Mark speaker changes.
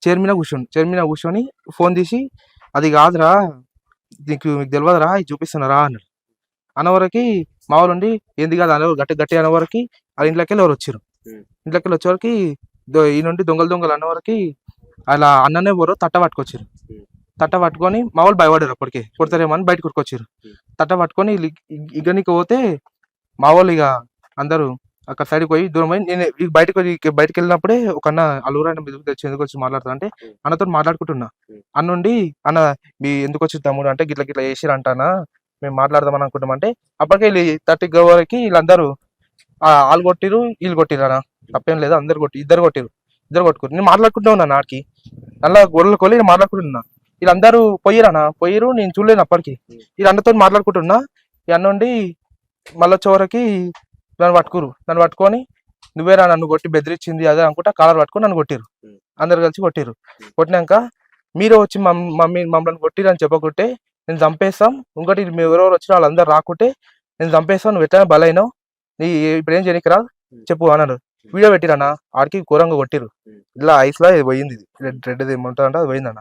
Speaker 1: Chair మీద కూర్చొని phone తీసి అది కాదురా మీకు తెలియదురా ఇది చూపిస్తున్నారా అన్నాడు. అన్నవరకి మా వాళ్ళు ఉండి ఏంది కాదు అన్న గట్టి గట్టి అన్నవరకి వాళ్ళ ఇంట్లోకి ఎవరు వచ్చారు. ఇంట్లోకి వచ్చేవరకు ఈ నుండి దొంగలు అన్నవరకి అలా అన్ననే ఎవరో తట్ట పట్టుకొచ్చారు. తట్ట పట్టుకొని మా వాళ్ళు భయపడారు. అప్పటికే కొడతారేమో అని బయటకు ఉరికొచ్చారు. తట్ట పట్టుకొని ఇగనికి పోతే మా వాళ్ళు ఇక అందరూ అక్కడ సైడ్కి పోయి దూరం పోయి నేను బయటకు వెళ్ళినప్పుడే ఒక అన్న అల్లూరు తెచ్చి ఎందుకు వచ్చి మాట్లాడుతా అంటే అన్నతో మాట్లాడుకుంటున్నా. అన్నుండి అన్న మీ ఎందుకు వచ్చి తమ్ముడు అంటే గిట్ల గిట్ల చేసిరు అంటానా మేము మాట్లాడదామని అనుకుంటాం అంటే అప్పటికే 30 వరకు వీళ్ళందరూ వాళ్ళు కొట్టిరు వీళ్ళు కొట్టిరు అన్న తప్పేం లేదు ఇద్దరు కొట్టుకురు. నేను మాట్లాడుకుంటూ ఉన్నా నాకి అలా గొర్రెలు కొలి మాట్లాడుకుంటున్నా. వీళ్ళందరూ పోయిరు నేను చూడలేను అప్పటికి. వీళ్ళు అన్నతో మాట్లాడుకుంటున్నా. ఈ అన్నుండి మళ్ళీ చివరికి నన్ను పట్టుకొని నువ్వేరా నన్ను కొట్టి బెదిరించింది అదే అనుకుంటా కాలర్ పట్టుకొని నన్ను కొట్టిరు. అందరు కలిసి కొట్టినాక మీరే వచ్చి మమ్మల్ని కొట్టిరు అని చెప్పకుంటే నేను చంపేస్తాం. ఇంకోటి మీరు ఎవరెవరు వచ్చిన వాళ్ళందరూ రాకుంటే నేను చంపేస్తాను. నువ్వు ఎట్లా బలైనావు నీ ఇప్పుడు ఏం చేయనికి రా చెప్పు అన్నాడు. వీడియో పెట్టిరన్నా ఆడికి ఘోరంగా కొట్టిరు. ఇలా ఐస్ లా పోయింది రెడ్ ఏమంటా అంటే అది పోయిందన్న.